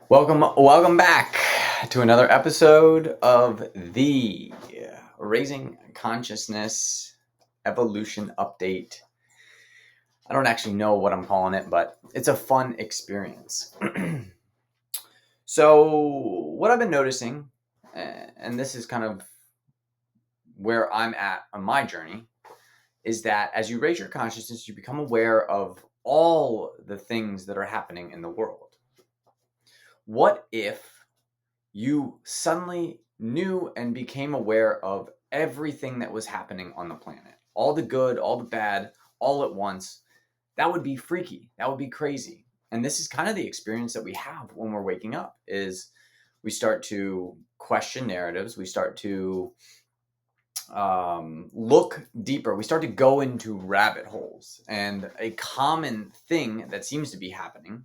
Welcome back to another episode of the Raising Consciousness Evolution Update. I don't actually know what I'm calling it, but it's a fun experience. So, what I've been noticing, and this is kind of where I'm at on my journey, is that as you raise your consciousness, you become aware of all the things that are happening in the world. What if you suddenly knew and became aware of everything that was happening on the planet? All the good, all the bad, all at once. That would be freaky. That would be crazy. And this is kind of the experience that we have when we're waking up is we start to question narratives. We start to look deeper. We start to go into rabbit holes. And a common thing that seems to be happening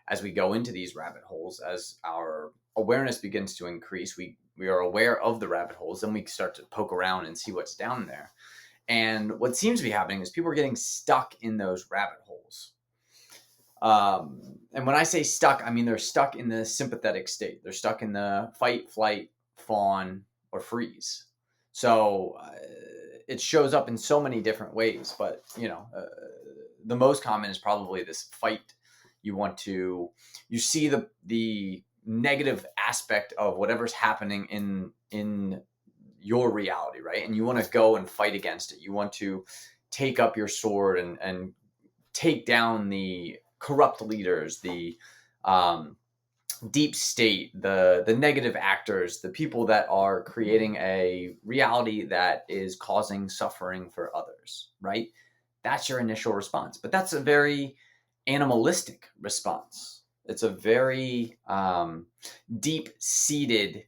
as we go into these rabbit holes, as our awareness begins to increase, we are aware of the rabbit holes, and we start to poke around and see what's down there. And what seems to be happening is people are getting stuck in those rabbit holes. And when I say stuck, I mean they're stuck in the sympathetic state. They're stuck in the fight, flight, fawn, or freeze. So it shows up in so many different ways, but the most common is probably this fight. You see the negative aspect of whatever's happening in your reality, right? And you want to go and fight against it. You want to take up your sword and take down the corrupt leaders, the deep state, the negative actors, the people that are creating a reality that is causing suffering for others, right? That's your initial response. But that's a very animalistic response. It's a very deep-seated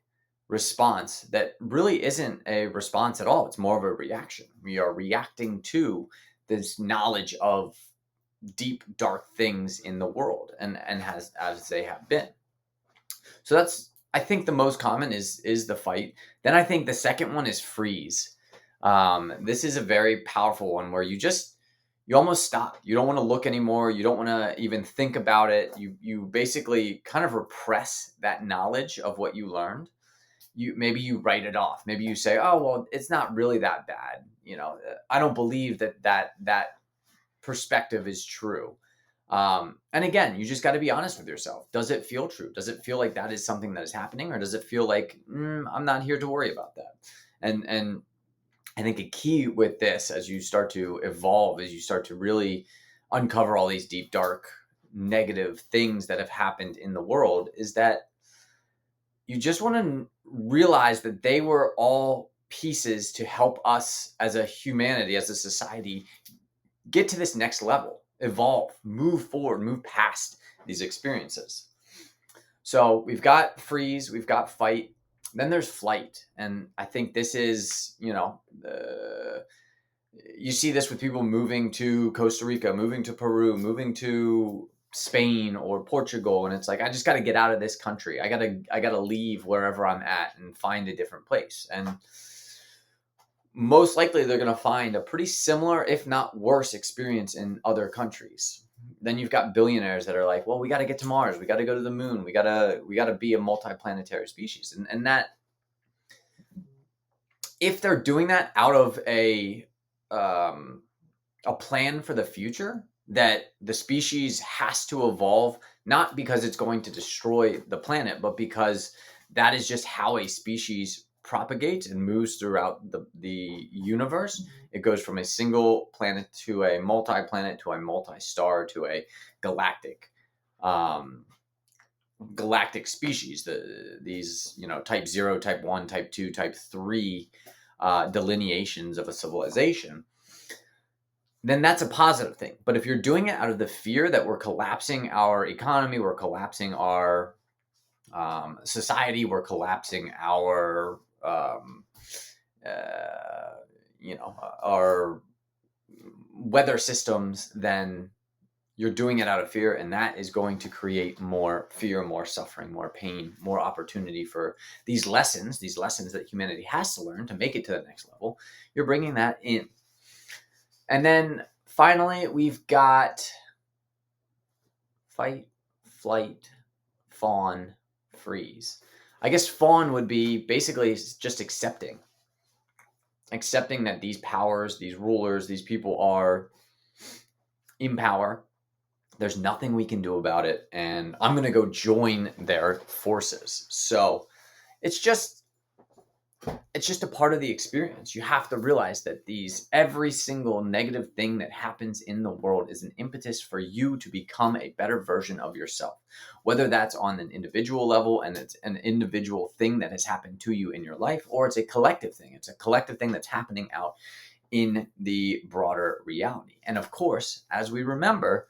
response that really isn't a response at all. It's more of a reaction. We are reacting to this knowledge of deep, dark things in the world, and as they have been. So that's, I think, the most common is the fight. Then I think the second one is freeze. This is a very powerful one where you almost stop. You don't want to look anymore. You don't want to even think about it. You basically kind of repress that knowledge of what you learned. Maybe you write it off. Maybe you say, "Oh, well, it's not really that bad." I don't believe that perspective is true. And again, you just got to be honest with yourself. Does it feel true? Does it feel like that is something that is happening, or does it feel like I'm not here to worry about that? And I think a key with this, as you start to evolve, as you start to really uncover all these deep, dark, negative things that have happened in the world, is that you just want to realize that they were all pieces to help us as a humanity, as a society, get to this next level, evolve, move forward, move past these experiences. So we've got freeze, we've got fight, then there's flight. And I think this is, you see this with people moving to Costa Rica, moving to Peru, moving to Spain or Portugal, and it's like, I just got to get out of this country. I got to leave wherever I'm at and find a different place. And most likely they're going to find a pretty similar, if not worse, experience in other countries. Then you've got billionaires that are like, well, we got to get to Mars. We got to go to the moon. We got to be a multiplanetary species. And that, if they're doing that out of a plan for the future, that the species has to evolve, not because it's going to destroy the planet, but because that is just how a species propagates and moves throughout the universe. It goes from a single planet to a multi-planet to a multi-star to a galactic galactic species. These type 0, type 1, type 2, type 3 delineations of a civilization, then that's a positive thing. But if you're doing it out of the fear that we're collapsing our economy, we're collapsing our society, we're collapsing our our weather systems, then you're doing it out of fear, and that is going to create more fear, more suffering, more pain, more opportunity for these lessons that humanity has to learn to make it to the next level. You're bringing that in. And then finally, we've got fight, flight, fawn, freeze. I guess fawn would be basically just accepting that these powers, these rulers, these people are in power. There's nothing we can do about it, and I'm going to go join their forces. So it's just a part of the experience. You have to realize that every single negative thing that happens in the world is an impetus for you to become a better version of yourself, whether that's on an individual level and it's an individual thing that has happened to you in your life, or it's a collective thing. It's a collective thing that's happening out in the broader reality. And of course, as we remember,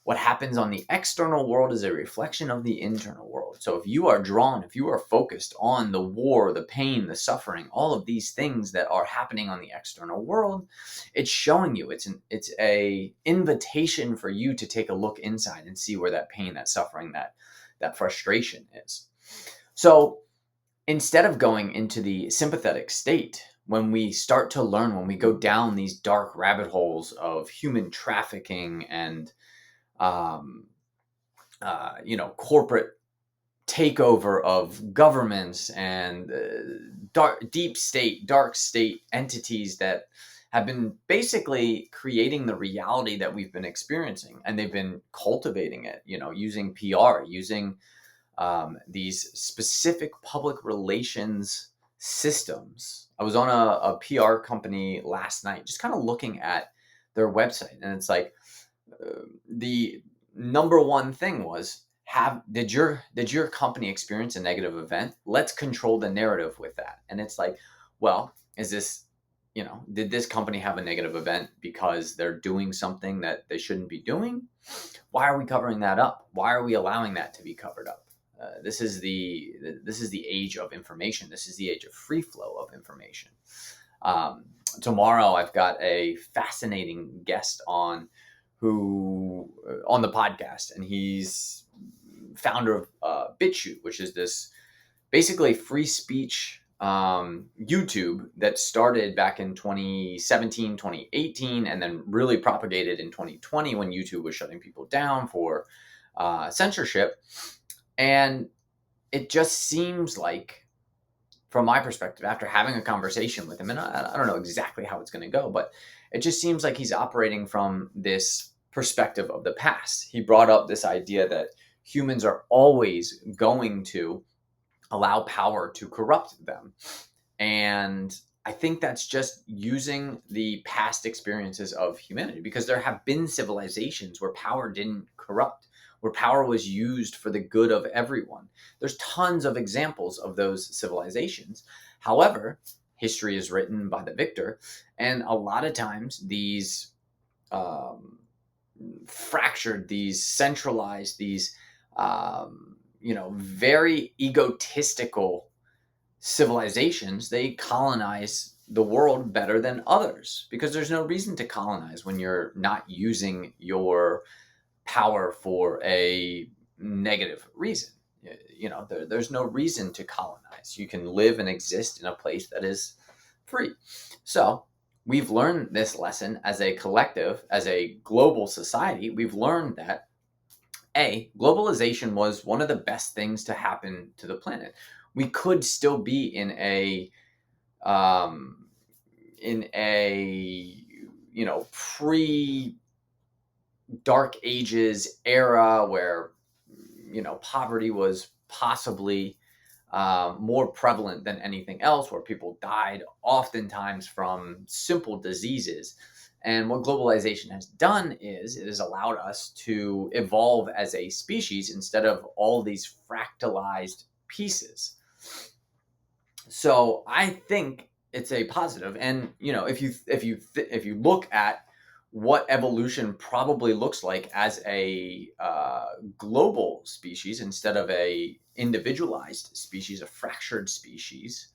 what happens on the external world is a reflection of the internal world. So if you are focused on the war, the pain, the suffering, all of these things that are happening on the external world, it's showing you, it's a invitation for you to take a look inside and see where that pain, that suffering, that frustration is. So instead of going into the sympathetic state, when we start to learn, when we go down these dark rabbit holes of human trafficking and corporate takeover of governments and deep state, dark state entities that have been basically creating the reality that we've been experiencing, and they've been cultivating it, using PR, using these specific public relations systems. I was on a PR company last night, just kind of looking at their website, and it's like, the number one thing was, did your company experience a negative event? Let's control the narrative with that. And it's like, well, is this, did this company have a negative event because they're doing something that they shouldn't be doing? Why are we covering that up? Why are we allowing that to be covered up? This is the age of information. This is the age of free flow of information. Tomorrow I've got a fascinating guest on the podcast, and he's founder of BitChute, which is this basically free speech YouTube that started back in 2017, 2018, and then really propagated in 2020 when YouTube was shutting people down for censorship. And it just seems like, from my perspective, after having a conversation with him, and I don't know exactly how it's going to go, but it just seems like he's operating from this perspective of the past. He brought up this idea that humans are always going to allow power to corrupt them. And I think that's just using the past experiences of humanity, because there have been civilizations where power didn't corrupt, where power was used for the good of everyone. There's tons of examples of those civilizations. However, history is written by the victor, and a lot of times these fractured, these centralized, these very egotistical civilizations, they colonize the world better than others, because there's no reason to colonize when you're not using your power for a negative reason. There's no reason to colonize. You can live and exist in a place that is free. So we've learned this lesson as a collective, as a global society. We've learned that globalization was one of the best things to happen to the planet. We could still be in a pre Dark Ages era where poverty was possibly more prevalent than anything else, where people died oftentimes from simple diseases. And what globalization has done is it has allowed us to evolve as a species instead of all these fractalized pieces. So I think it's a positive. And if you look at what evolution probably looks like as a global species instead of a individualized species, a fractured species,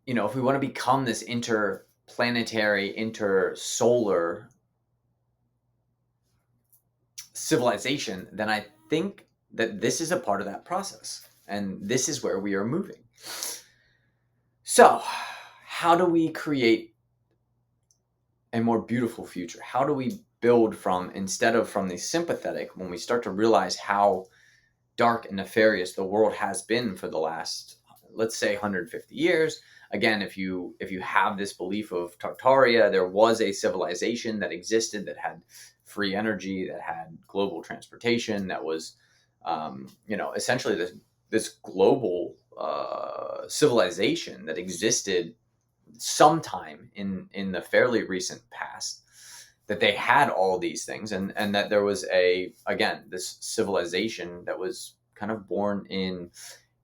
if we want to become this interplanetary, intersolar civilization, then I think that this is a part of that process, and this is where we are moving. So, how do we create a more beautiful future? How do we build instead of from the sympathetic, when we start to realize how dark and nefarious the world has been for the last, let's say, 150 years. Again, if you have this belief of Tartaria, there was a civilization that existed that had free energy, that had global transportation, that was, essentially this global civilization that existed sometime in the fairly recent past, that they had all these things, and that there was this civilization that was kind of born in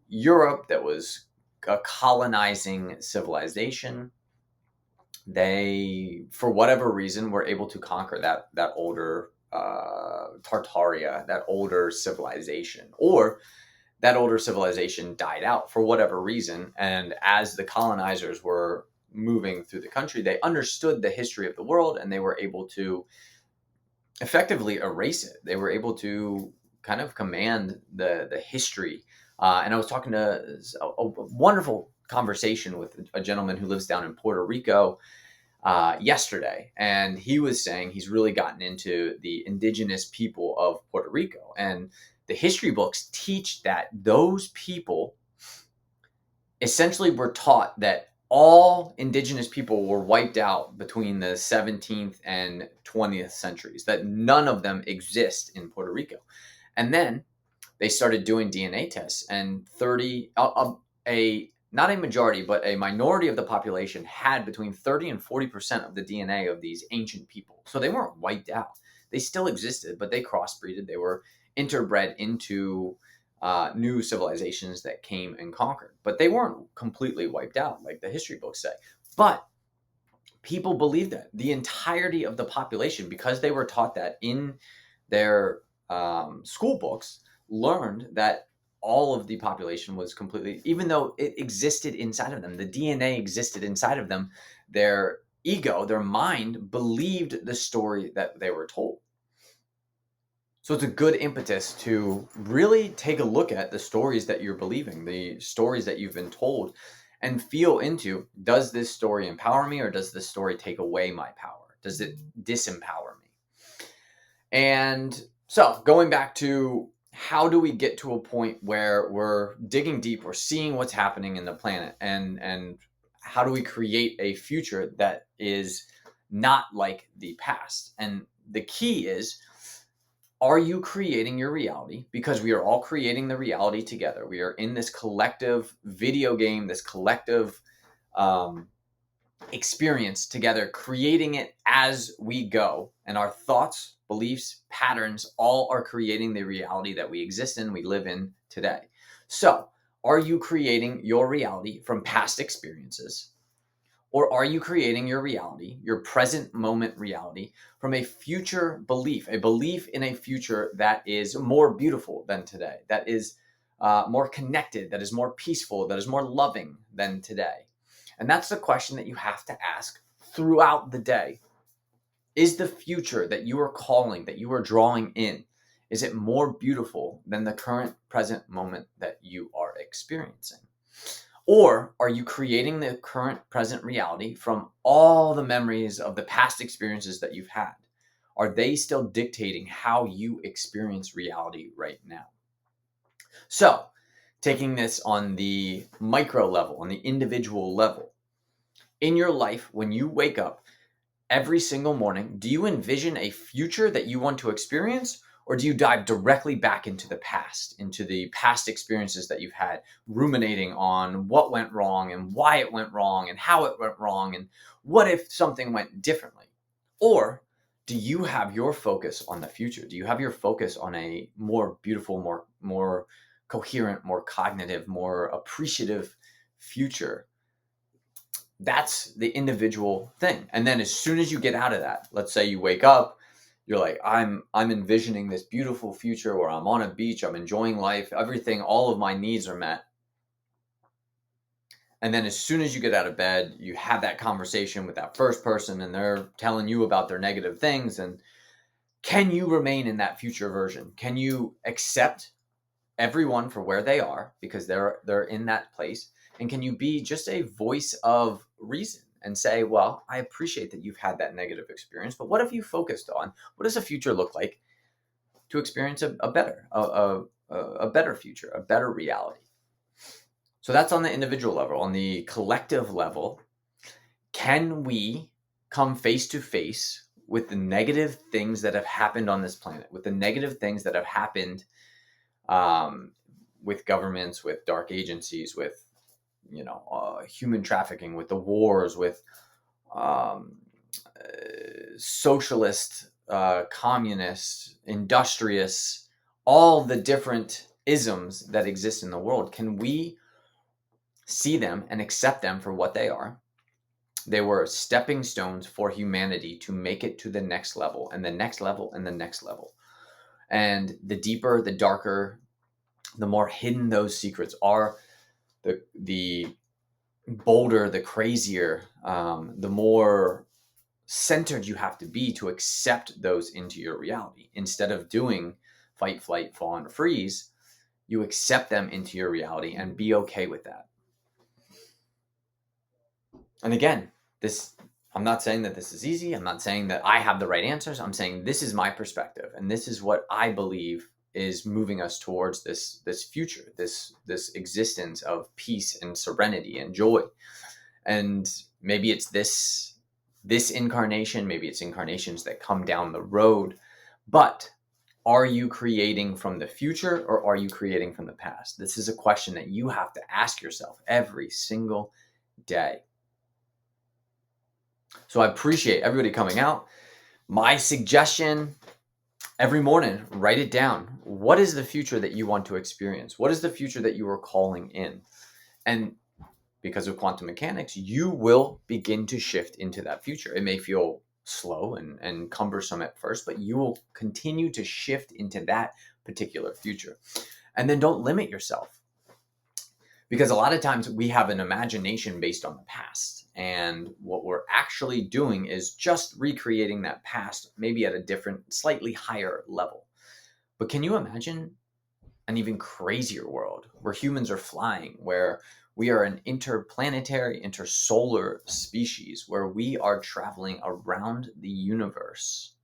Europe, that was a colonizing civilization. They, for whatever reason, were able to conquer that older Tartaria, that older civilization, or that older civilization died out for whatever reason. And as the colonizers were moving through the country, they understood the history of the world, and they were able to effectively erase it. They were able to kind of command the history. And I was talking to a wonderful conversation with a gentleman who lives down in Puerto Rico yesterday, and he was saying he's really gotten into the indigenous people of Puerto Rico, and the history books teach that those people essentially were taught that all indigenous people were wiped out between the 17th and 20th centuries, that none of them exist in Puerto Rico. And then they started doing DNA tests, and not a majority, but a minority of the population had between 30 and 40% of the DNA of these ancient people. So they weren't wiped out. They still existed, but they crossbreeded. They were interbred into new civilizations that came and conquered. But they weren't completely wiped out, like the history books say. But people believed that. The entirety of the population, because they were taught that in their school books, learned that all of the population was completely, even though it existed inside of them, the DNA existed inside of them, their ego, their mind believed the story that they were told. So it's a good impetus to really take a look at the stories that you're believing, the stories that you've been told, and feel into, does this story empower me, or does this story take away my power? Does it disempower me? And so going back to, how do we get to a point where we're digging deep, we're seeing what's happening in the planet, and how do we create a future that is not like the past? And the key is, are you creating your reality? Because we are all creating the reality together. We are in this collective video game, this collective experience together, creating it as we go. And our thoughts, beliefs, patterns, all are creating the reality that we exist in, we live in today. So, are you creating your reality from past experiences? Or are you creating your reality, your present moment reality, from a future belief, a belief in a future that is more beautiful than today, that is more connected, that is more peaceful, that is more loving than today? And that's the question that you have to ask throughout the day. Is the future that you are calling, that you are drawing in, is it more beautiful than the current present moment that you are experiencing? Or are you creating the current present reality from all the memories of the past experiences that you've had? Are they still dictating how you experience reality right now? So, taking this on the micro level, on the individual level, in your life, when you wake up every single morning, do you envision a future that you want to experience? Or do you dive directly back into the past, into the past experiences that you've had, ruminating on what went wrong and why it went wrong and how it went wrong and what if something went differently? Or do you have your focus on the future? Do you have your focus on a more beautiful, more coherent, more cognitive, more appreciative future? That's the individual thing. And then as soon as you get out of that, let's say you wake up, you're like, I'm envisioning this beautiful future where I'm on a beach, I'm enjoying life, everything, all of my needs are met. And then as soon as you get out of bed, you have that conversation with that first person, and they're telling you about their negative things. And can you remain in that future version? Can you accept everyone for where they are, because they're in that place? And can you be just a voice of reason and say, well, I appreciate that you've had that negative experience, but what have you focused on? What does a future look like to experience a better, a better future, a better reality. So that's on the individual level. On the collective level, can we come face to face with the negative things that have happened on this planet, with the negative things that have happened with governments, with dark agencies, with human trafficking, with the wars, with socialist, communist, industrious, all the different isms that exist in the world? Can we see them and accept them for what they are? They were stepping stones for humanity to make it to the next level and the next level and the next level. And the deeper, the darker, the more hidden those secrets are, the bolder, the crazier, the more centered you have to be to accept those into your reality. Instead of doing fight, flight, fawn, or freeze, you accept them into your reality and be okay with that. And again, I'm not saying that this is easy. I'm not saying that I have the right answers. I'm saying this is my perspective, and this is what I believe is moving us towards this future, this existence of peace and serenity and joy. And maybe it's this incarnation, maybe it's incarnations that come down the road. But are you creating from the future, or are you creating from the past? This is a question that you have to ask yourself every single day. So I appreciate everybody coming out. My suggestion, every morning, write it down. What is the future that you want to experience? What is the future that you are calling in? And because of quantum mechanics, you will begin to shift into that future. It may feel slow and cumbersome at first, but you will continue to shift into that particular future. And then don't limit yourself. Because a lot of times we have an imagination based on the past. And what we're actually doing is just recreating that past, maybe at a different, slightly higher level. But can you imagine an even crazier world where humans are flying, where we are an interplanetary, intersolar species, where we are traveling around the universe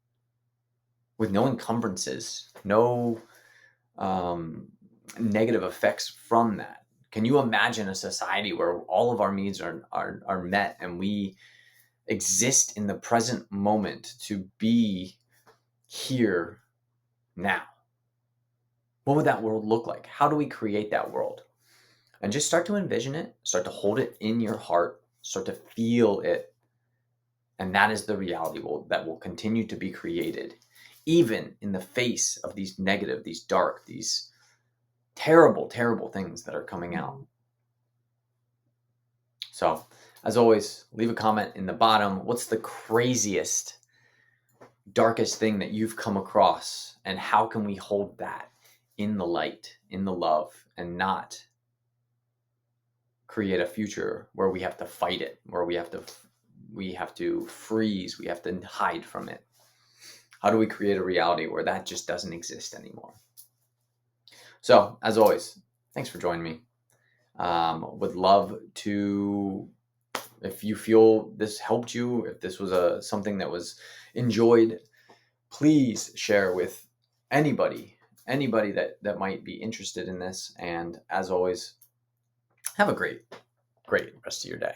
with no encumbrances, no negative effects from that? Can you imagine a society where all of our needs are met and we exist in the present moment to be here now? What would that world look like? How do we create that world? And just start to envision it, start to hold it in your heart, start to feel it. And that is the reality that will continue to be created, even in the face of these negative, these dark, these terrible, terrible things that are coming out. So, as always, leave a comment in the bottom. What's the craziest, darkest thing that you've come across? And how can we hold that in the light, in the love, and not create a future where we have to fight it, where we have to freeze, we have to hide from it? How do we create a reality where that just doesn't exist anymore? So, as always, thanks for joining me. Would love to, if you feel this helped you, if this was something that was enjoyed, please share with anybody that might be interested in this. And as always, have a great rest of your day.